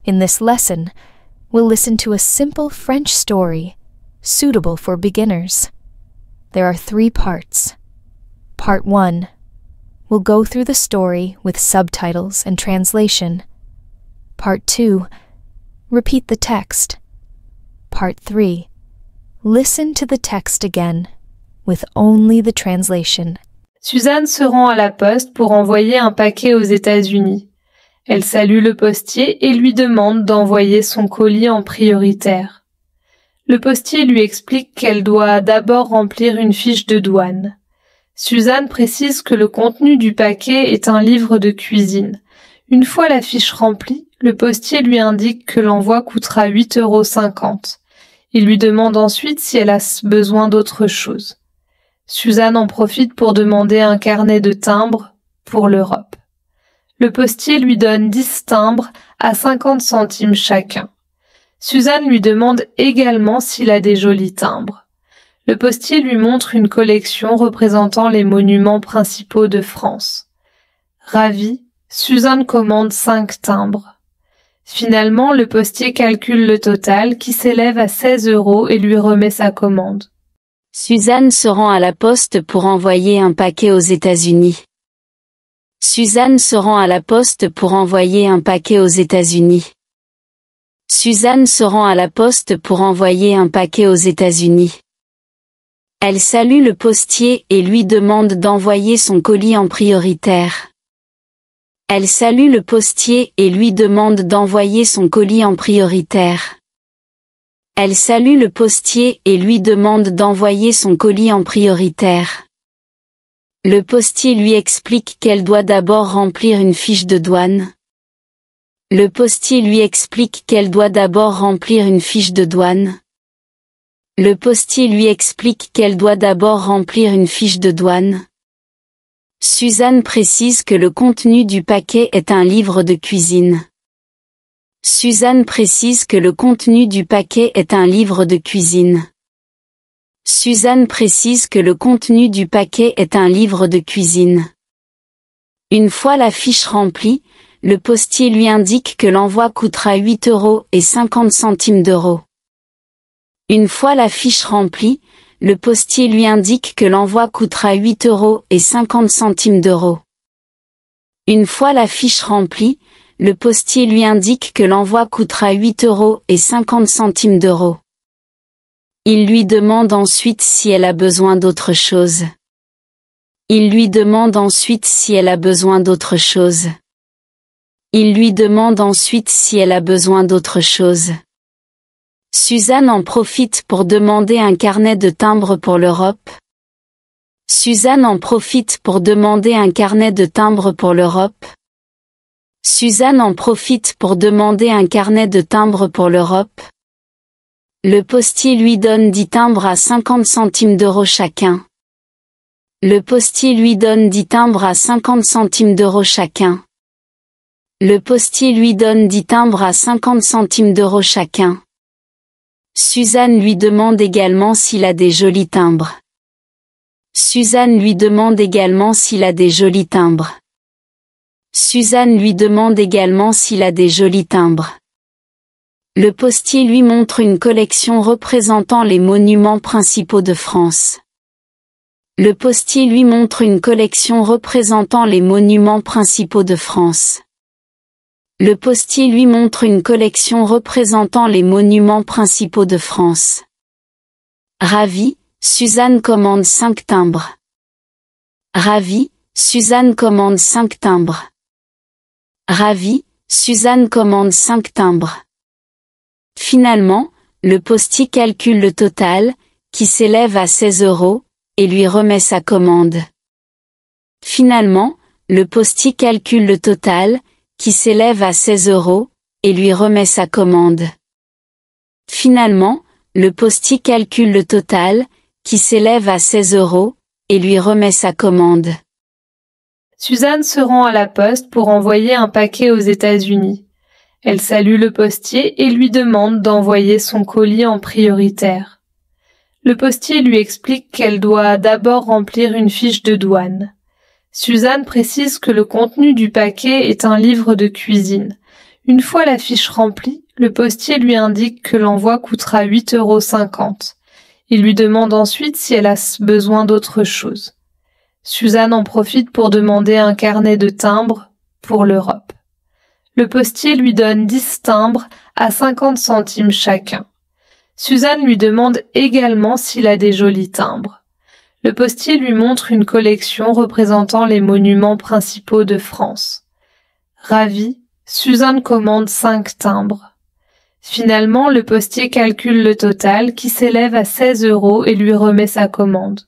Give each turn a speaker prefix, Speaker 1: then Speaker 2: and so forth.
Speaker 1: In this lesson, we'll listen to a simple French story suitable for beginners. There are 3 parts. Part 1. We'll go through the story with subtitles and translation. Part 2. Repeat the text. Part 3. Listen to the text again with only the translation.
Speaker 2: Suzanne se rend à la poste pour envoyer un paquet aux États-Unis. Elle salue le postier et lui demande d'envoyer son colis en prioritaire. Le postier lui explique qu'elle doit d'abord remplir une fiche de douane. Suzanne précise que le contenu du paquet est un livre de cuisine. Une fois la fiche remplie, le postier lui indique que l'envoi coûtera 8,50 €. Il lui demande ensuite si elle a besoin d'autre chose. Suzanne en profite pour demander un carnet de timbres pour l'Europe. Le postier lui donne 10 timbres à 50 centimes chacun. Suzanne lui demande également s'il a des jolis timbres. Le postier lui montre une collection représentant les monuments principaux de France. Ravie, Suzanne commande 5 timbres. Finalement, le postier calcule le total qui s'élève à 16 € et lui remet sa commande.
Speaker 3: Suzanne se rend à la poste pour envoyer un paquet aux États-Unis. Suzanne se rend à la poste pour envoyer un paquet aux États-Unis. Suzanne se rend à la poste pour envoyer un paquet aux États-Unis. Elle salue le postier et lui demande d'envoyer son colis en prioritaire. Elle salue le postier et lui demande d'envoyer son colis en prioritaire. Elle salue le postier et lui demande d'envoyer son colis en prioritaire. Le postier lui explique qu'elle doit d'abord remplir une fiche de douane. Le postier lui explique qu'elle doit d'abord remplir une fiche de douane. Le postier lui explique qu'elle doit d'abord remplir une fiche de douane. Suzanne précise que le contenu du paquet est un livre de cuisine. Suzanne précise que le contenu du paquet est un livre de cuisine. Suzanne précise que le contenu du paquet est un livre de cuisine. Une fois la fiche remplie, le postier lui indique que l'envoi coûtera 8,50 €. Une fois la fiche remplie, le postier lui indique que l'envoi coûtera 8,50 €. Une fois la fiche remplie, le postier lui indique que l'envoi coûtera 8,50 €. Il lui demande ensuite si elle a besoin d'autre chose. Il lui demande ensuite si elle a besoin d'autre chose. Il lui demande ensuite si elle a besoin d'autre chose. Suzanne en profite pour demander un carnet de timbres pour l'Europe. Suzanne en profite pour demander un carnet de timbres pour l'Europe. Suzanne en profite pour demander un carnet de timbres pour l'Europe. Le postier lui donne 10 timbres à 50 centimes d'euros chacun. Le postier lui donne 10 timbres à 50 centimes d'euros chacun. Le postier lui donne 10 timbres à 50 centimes d'euros chacun. Suzanne lui demande également s'il a des jolis timbres. Suzanne lui demande également s'il a des jolis timbres. Suzanne lui demande également s'il a des jolis timbres. Le postier lui montre une collection représentant les monuments principaux de France. Le postier lui montre une collection représentant les monuments principaux de France. Le postier lui montre une collection représentant les monuments principaux de France. Ravie, Suzanne commande 5 timbres. Ravie, Suzanne commande 5 timbres. Ravie, Suzanne commande 5 timbres. Finalement, le postier calcule le total, qui s'élève à 16 €, et lui remet sa commande. Finalement, le postier calcule le total, qui s'élève à 16 €, et lui remet sa commande. Finalement, le postier calcule le total, qui s'élève à 16 € et lui remet sa commande.
Speaker 2: Suzanne se rend à la poste pour envoyer un paquet aux États-Unis. Elle salue le postier et lui demande d'envoyer son colis en prioritaire. Le postier lui explique qu'elle doit d'abord remplir une fiche de douane. Suzanne précise que le contenu du paquet est un livre de cuisine. Une fois la fiche remplie, le postier lui indique que l'envoi coûtera 8,50 €. Il lui demande ensuite si elle a besoin d'autre chose. Suzanne en profite pour demander un carnet de timbres pour l'Europe. Le postier lui donne 10 timbres à 50 centimes chacun. Suzanne lui demande également s'il a des jolis timbres. Le postier lui montre une collection représentant les monuments principaux de France. Ravie, Suzanne commande 5 timbres. Finalement, le postier calcule le total qui s'élève à 16 € et lui remet sa commande.